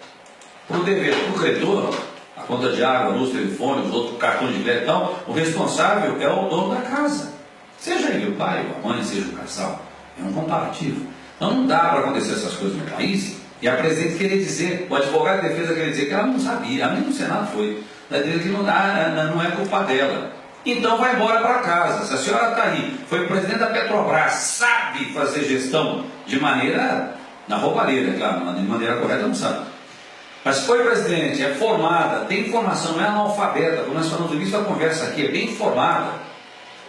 Para o dever, para o credor, a conta de água, luz, telefone, os outros cartões de crédito, então, o responsável é o dono da casa. Seja ele o pai ou a mãe, seja o casal. É um comparativo. Então não dá para acontecer essas coisas no país e a presidente querer dizer, o advogado de defesa querer dizer que ela não sabia, nem no Senado foi, que não é culpa dela. Então vai embora para casa. Se a senhora está aí, foi presidente da Petrobras, sabe fazer gestão de maneira, na roubalheira, claro, de maneira correta não sabe. Mas foi presidente, é formada, tem informação, não é analfabeta, como nós falamos no início da conversa aqui, é bem informada.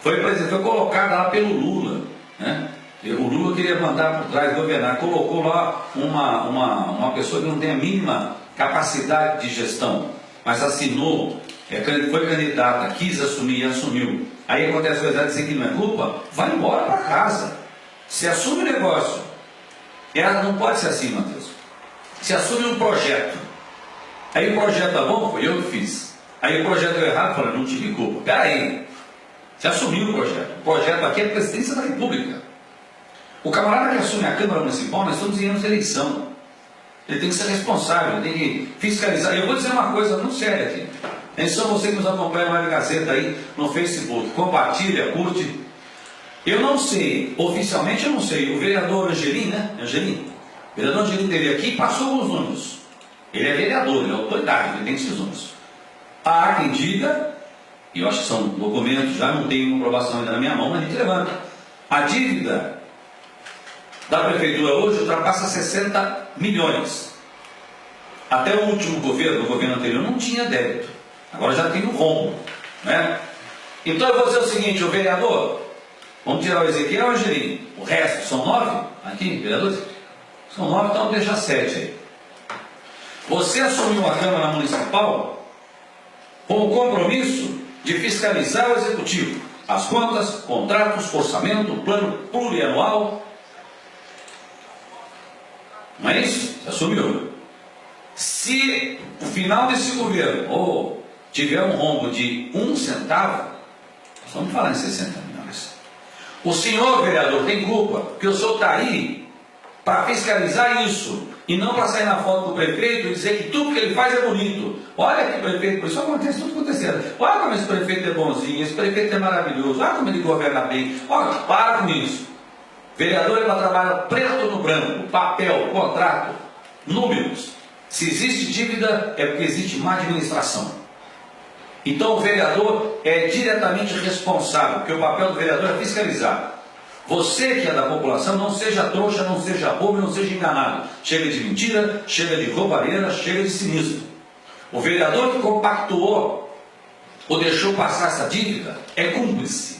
Foi presidente, foi colocada lá pelo Lula, né? O Lula queria mandar por trás governar, colocou lá uma pessoa que não tem a mínima capacidade de gestão, mas assinou, foi candidata, quis assumir e assumiu. Aí acontece a verdade, dizer que não é culpa, vai embora para casa. Se assume o negócio, ela não pode ser assim, Matheus. Se assume um projeto, aí o projeto tá bom, foi eu que fiz. Aí o projeto deu errado, fala, não tive culpa. Peraí, se assumiu o projeto aqui é a presidência da República. O camarada que assume a Câmara Municipal, nós estamos em anos de eleição. Ele tem que ser responsável, tem que fiscalizar. E eu vou dizer uma coisa muito séria aqui. É só você que nos acompanha na Gazeta aí no Facebook. Compartilha, curte. Eu não sei, oficialmente eu não sei. O vereador Angelim, né? O vereador Angelim teve aqui e passou alguns números. Ele é vereador, ele é autoridade, ele tem esses números. Há quem diga, e eu acho que são documentos, já não tenho comprovação ainda na minha mão, mas a gente levanta. A dívida da prefeitura hoje ultrapassa 60 milhões. Até o último governo, o governo anterior, não tinha débito. Agora já tem um rombo, né? Então eu vou dizer o seguinte, o vereador, vamos tirar o Ezequiel e o Angelim. O resto, são 9 aqui, vereadores? São 9, então deixa 7 aí. Você assumiu a Câmara Municipal com o compromisso de fiscalizar o Executivo, as contas, contratos, orçamento, plano plurianual. Não é isso? Você assumiu. Se no final desse governo tiver um rombo de 1 centavo, nós vamos falar em 60 milhões. O senhor vereador tem culpa, porque o senhor está aí para fiscalizar isso e não para sair na foto do prefeito e dizer que tudo que ele faz é bonito. Olha que prefeito, por isso acontece tudo acontecendo. Olha como esse prefeito é bonzinho, esse prefeito é maravilhoso, olha como ele governa bem. Olha, para com isso. Vereador, ela trabalha preto no branco, papel, contrato, números. Se existe dívida, é porque existe má administração. Então o vereador é diretamente responsável, porque o papel do vereador é fiscalizar. Você que é da população, não seja trouxa, não seja bobo, não seja enganado. Chega de mentira, chega de roubalheira, chega de sinistro. O vereador que compactuou ou deixou passar essa dívida é cúmplice.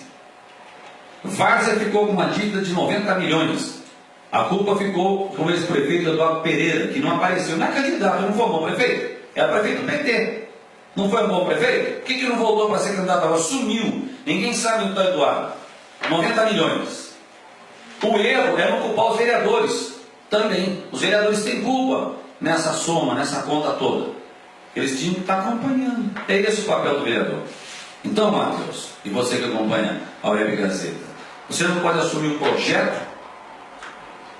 Várzea ficou com uma dívida de 90 milhões. A culpa ficou com o ex-prefeito Eduardo Pereira, que não apareceu. Não é candidato, não foi um bom prefeito. Era prefeito do PT. Não foi um bom prefeito? Por que não voltou para ser candidato agora? Sumiu. Ninguém sabe onde está Eduardo. 90 milhões. O erro é não culpar os vereadores também. Os vereadores têm culpa nessa soma, nessa conta toda. Eles tinham que estar acompanhando. É esse o papel do vereador. Então, Matheus, e você que acompanha a Web Gazeta, você não pode assumir um projeto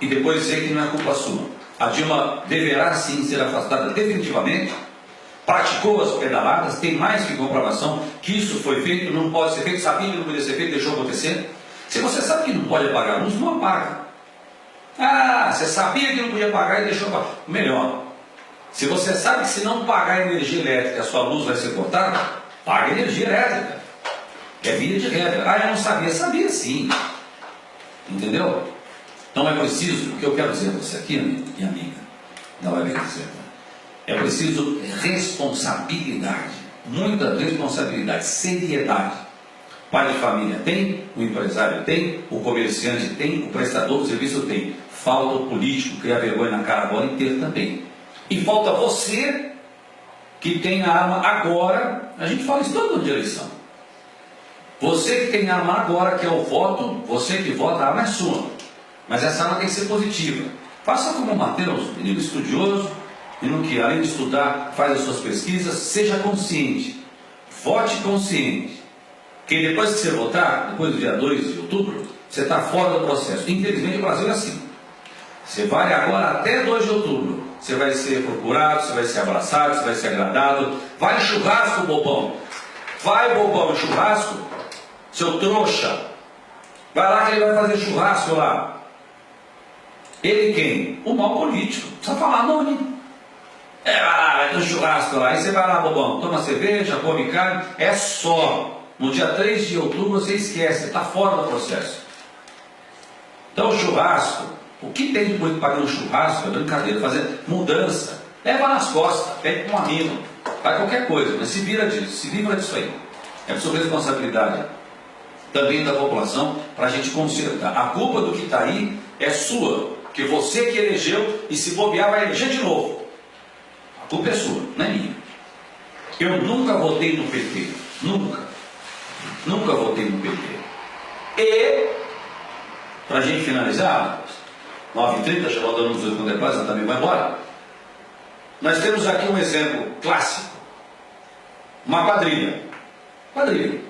e depois dizer que não é culpa sua. A Dilma deverá sim ser afastada definitivamente, praticou as pedaladas, tem mais que comprovação que isso foi feito, não pode ser feito, sabia que não podia ser feito, deixou acontecer. Se você sabe que não pode apagar a luz, não apaga. Ah, você sabia que não podia apagar e deixou apagar. Melhor, se você sabe que se não pagar a energia elétrica, a sua luz vai ser cortada, paga a energia elétrica. É via de regra. Ah, eu não sabia. Sabia sim. Entendeu? Então é preciso, o que eu quero dizer a você aqui, minha amiga, da Web Reserva, é preciso responsabilidade, muita responsabilidade, seriedade. O pai de família tem, o empresário tem, o comerciante tem, o prestador de serviço tem. Falta o político criar vergonha na cara agora inteira também. E falta você que tem a arma agora, a gente fala isso todo ano de eleição. Você que tem a arma agora, que é o voto, você que vota, a arma é sua. Mas essa arma tem que ser positiva. Faça como o Mateus, menino estudioso, menino que além de estudar faz as suas pesquisas, seja consciente. Vote consciente. Que depois que você votar, depois do dia 2 de outubro, você está fora do processo. Infelizmente o Brasil é assim. Você vai agora até 2 de outubro. Você vai ser procurado, você vai ser abraçado, você vai ser agradado. Vai em churrasco, bobão. Vai, bobão, em churrasco. Seu trouxa. Vai lá que ele vai fazer churrasco lá. Ele quem? O mal político. Não precisa falar nome. Vai lá, vai ter um churrasco lá. Aí você vai lá, bobão. Toma cerveja, come carne. É só. No dia 3 de outubro você esquece. Está fora do processo. Então o churrasco. O que tem depois de pagar um churrasco? É brincadeira. Fazer mudança. Leva nas costas. Pede para um amigo. Faz qualquer coisa. Mas se vira disso. Se livra disso aí. É por sua responsabilidade também da população para a gente consertar. A culpa do que está aí é sua. Porque você que elegeu e se bobear vai eleger de novo. A culpa é sua, não é minha. Eu nunca votei no PT. Nunca. Nunca votei no PT. E, para a gente finalizar, 9h30, já voltamos nos dois depois, ela também vai embora. Nós temos aqui um exemplo clássico. Uma quadrilha. Quadrilha.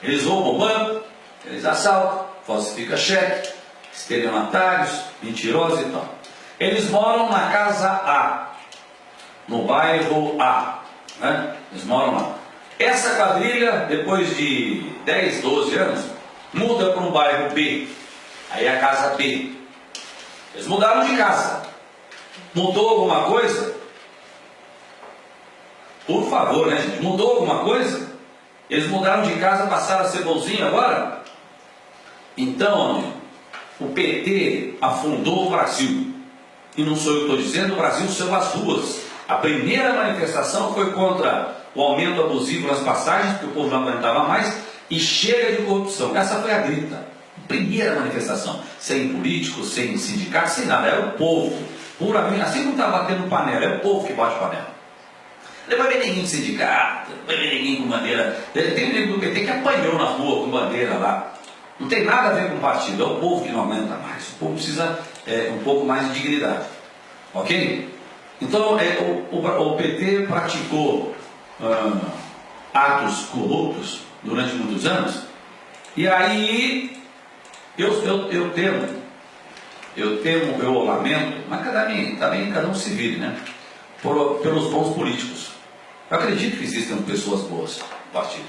Eles roubam o banco, eles assaltam, falsificam cheque, estelionatários, mentirosos e tal. Eles moram na casa A, no bairro A, né? Eles moram lá. Essa quadrilha, depois de 10, 12 anos, muda para um bairro B. Aí é a casa B. Eles mudaram de casa. Mudou alguma coisa? Por favor, né, gente? Mudou alguma coisa? Eles mudaram de casa, passaram a ser bonzinho agora? Então, amigo, o PT afundou o Brasil. E não sou eu que estou dizendo, o Brasil saiu às ruas. A primeira manifestação foi contra o aumento abusivo nas passagens, porque o povo não aguentava mais, e chega de corrupção. Essa foi a grita. Primeira manifestação. Sem políticos, sem sindicatos, sem nada. Era o povo. Puramente, assim não está batendo panela, é o povo que bate panela. Depois vem ninguém de sindicato, depois vem ninguém com bandeira. Tem um nego do PT que apanhou na rua com bandeira lá. Não tem nada a ver com o partido, é o povo que não aguenta mais. O povo precisa um pouco mais de dignidade. Ok? Então, o PT praticou atos corruptos durante muitos anos. E aí, eu temo, eu lamento, mas também cada um se vire, né? Pelos bons políticos. Eu acredito que existem pessoas boas no partido.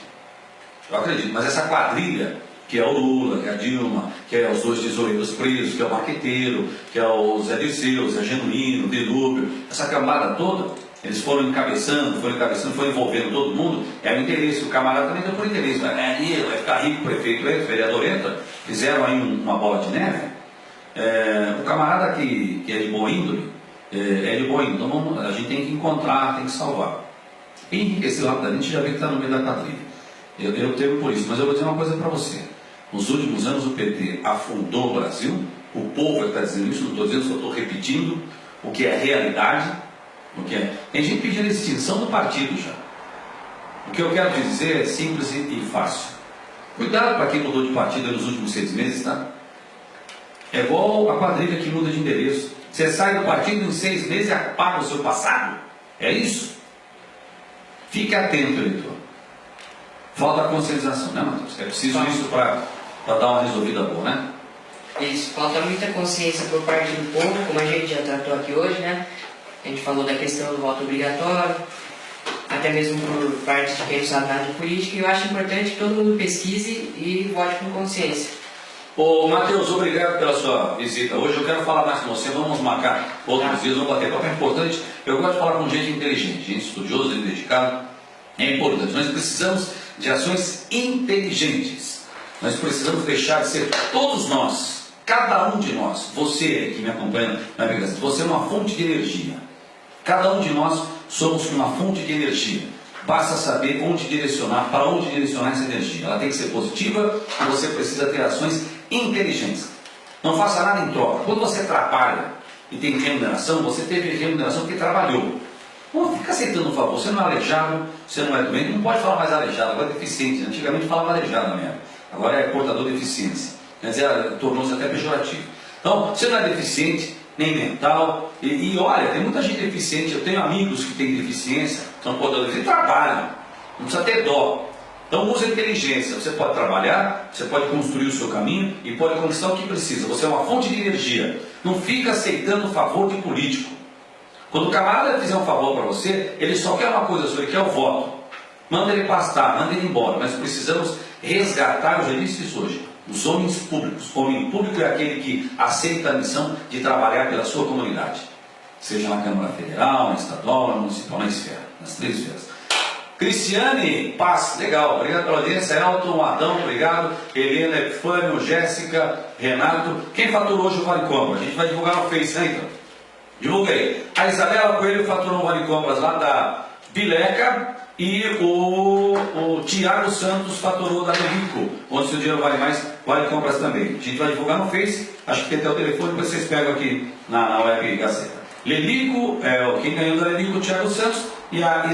Eu acredito, mas essa quadrilha, que é o Lula, que é a Dilma, que é os 2 tesoureiros presos, que é o Marqueteiro, que é o Zé Dirceu, Zé Genuíno, Delúbio, essa camada toda, eles foram encabeçando, foram envolvendo todo mundo. É o interesse, o camarada também deu por interesse. Vai ficar rico, o prefeito entra, o vereador entra, fizeram aí uma bola de neve. O camarada que é de boa índole, é de boa índole, então a gente tem que encontrar, tem que salvar. E enriquecer rapidamente, já vê que está no meio da quadrilha. Eu temo por isso, mas eu vou dizer uma coisa para você. Nos últimos anos o PT afundou o Brasil, o povo é que está dizendo isso, não estou dizendo, só estou repetindo o que é realidade. Tem gente pedindo a extinção do partido já. O que eu quero te dizer é simples e fácil. Cuidado para quem mudou de partido nos últimos 6 meses, tá? É igual a quadrilha que muda de endereço. Você sai do partido em 6 meses e apaga o seu passado? É isso? Fique atento, eleitor. Falta a conscientização, né, Matheus? É preciso isso para dar uma resolvida boa, né? Isso, falta muita consciência por parte do povo, como a gente já tratou aqui hoje, né? A gente falou da questão do voto obrigatório, até mesmo por parte de quem não sabe nada de política, e eu acho importante que todo mundo pesquise e vote com consciência. Ô Matheus, obrigado pela sua visita. Hoje eu quero falar mais com você, vamos marcar outros dias, vamos bater papo. É importante, eu gosto de falar com gente inteligente, gente estudiosa, gente dedicada. É importante, nós precisamos de ações inteligentes. Nós precisamos deixar de ser todos nós, cada um de nós, você que me acompanha na Vegas, você é uma fonte de energia. Cada um de nós somos uma fonte de energia. Basta saber onde direcionar, para onde direcionar essa energia. Ela tem que ser positiva e você precisa ter ações inteligentes. Não faça nada em troca. Quando você trabalha e tem remuneração, você teve remuneração porque trabalhou. Não fica aceitando um favor. Você não é aleijado, você não é doente, não pode falar mais aleijado, agora é deficiente. Antigamente falava aleijado na minha época. Agora é portador de deficiência. Quer dizer, tornou-se até pejorativo. Então, você não é deficiente, nem mental. E olha, tem muita gente deficiente. Eu tenho amigos que têm deficiência, são portadores e trabalham. Não precisa ter dó. Então use a inteligência. Você pode trabalhar, você pode construir o seu caminho e pode conquistar o que precisa. Você é uma fonte de energia. Não fica aceitando o favor de político. Quando o camarada fizer um favor para você, ele só quer uma coisa só, ele quer o voto. Manda ele pastar, manda ele embora. Mas precisamos resgatar, eu já disse isso hoje, os homens públicos. O homem público é aquele que aceita a missão de trabalhar pela sua comunidade. Seja na Câmara Federal, na Estadual, na Municipal, na esfera. Nas três esferas. Cristiane Paz, legal, obrigado pela audiência. Elton, Adão, obrigado. Helena, Epifânio, Jéssica, Renato. Quem faturou hoje o Vale Compras? A gente vai divulgar no Face, né, então? Divulga aí. A Isabela Coelho faturou o Vale Compras lá da Bileca e o Tiago Santos faturou da Lelico, onde seu dinheiro vale mais, Vale Compras também. A gente vai divulgar no Face, acho que tem até o telefone, depois vocês pegam aqui na Web Gazeta. Lelico, quem ganhou da Lelico, o Tiago Santos e a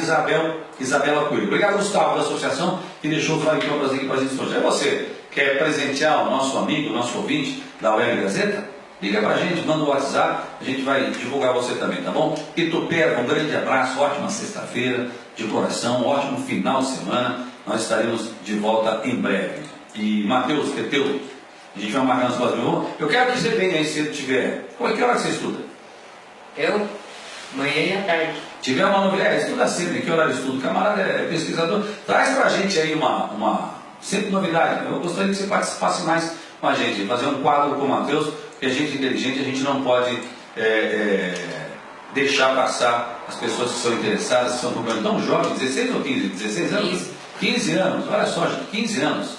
Isabela Coelho. Obrigado, Gustavo, da associação, que deixou os Vale Compras aqui para a gente hoje. É você que quer presentear o nosso amigo, o nosso ouvinte da Web Gazeta? Liga pra gente, manda o WhatsApp, a gente vai divulgar você também, tá bom? Itupeva, um grande abraço, ótima sexta-feira, de coração, ótimo final de semana. Nós estaremos de volta em breve. E Matheus, que é teu, a gente vai marcar nas coisas. Eu quero que você venha aí se tiver. Que hora que você estuda? Eu? Manhã e à tarde. Tiver uma novidade, estuda sempre, que horário estuda? Camarada é pesquisador, traz pra gente aí sempre novidade. Eu gostaria que você participasse mais com a gente, fazer um quadro com o Matheus, porque a gente é inteligente, a gente não pode deixar passar as pessoas que são interessadas, que são tão jovens, 16 ou 15? 16 anos? 15 anos, olha só, gente, 15 anos.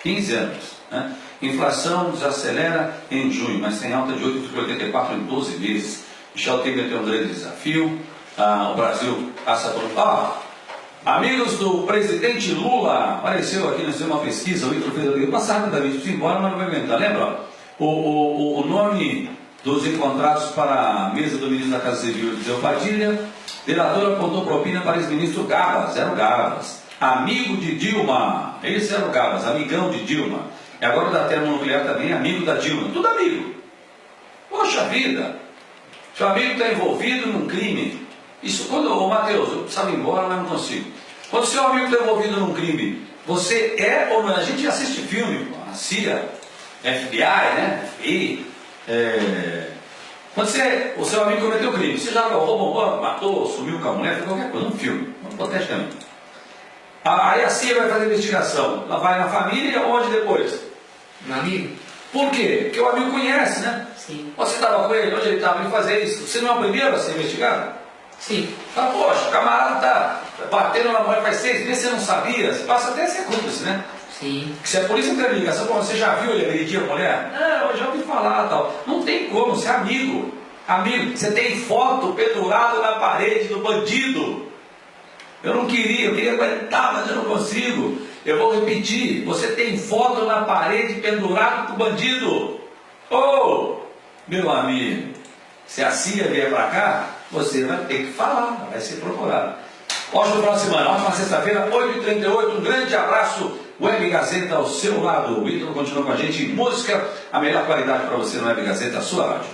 15 anos. Né? Inflação desacelera em junho, mas tem alta de 8,84 em 12 vezes. Michel Temer tem um grande desafio. O Brasil passa por... amigos do presidente Lula, apareceu aqui, nós temos uma pesquisa, o Ítalo fez ano passado, David, precisa ir embora, mas não vai aguentar. Lembra? O nome dos encontrados para a mesa do ministro da Casa Civil, Eliseu Padilha, delator apontou propina para o ex-ministro Gabas, era o Gabas, amigo de Dilma, esse era o Gabas, amigão de Dilma, e agora da termonuclear também, amigo da Dilma, tudo amigo. Poxa vida, seu amigo está envolvido num crime. Isso quando, Matheus, eu precisava ir embora, mas não consigo. Quando seu amigo está envolvido num crime, você é ou não é? A gente assiste filme, a CIA, FBI, né? FBI. Quando o seu amigo cometeu crime, você já roubou, matou, sumiu com a mulher, fez qualquer coisa, um filme, hipoteticamente. Aí a CIA vai fazer investigação. Ela vai na família, onde depois? No amigo. Por quê? Porque o amigo conhece, né? Sim. Você estava com ele, onde ele estava, ele fazia isso. Você não é o primeiro a ser investigado? Sim. Fala, poxa, o camarada está batendo na mulher faz 6 meses, você não sabia? Você passa até a ser cúmplice, né? Sim. Se a polícia tem ligação, você já viu ele agredir a mulher? Não, eu já ouvi falar tal. Não tem como, você é amigo. Amigo, você tem foto pendurada na parede do bandido. Eu queria aguentar, mas eu não consigo. Eu vou repetir, você tem foto na parede pendurada do bandido. Meu amigo, se a CIA vier para cá, você vai ter que falar, vai ser procurado. Ótimo final de semana, ótima sexta-feira, 8h38, um grande abraço, Web Gazeta ao seu lado. O Ítalo continua com a gente, música, a melhor qualidade para você no Web Gazeta, a sua rádio.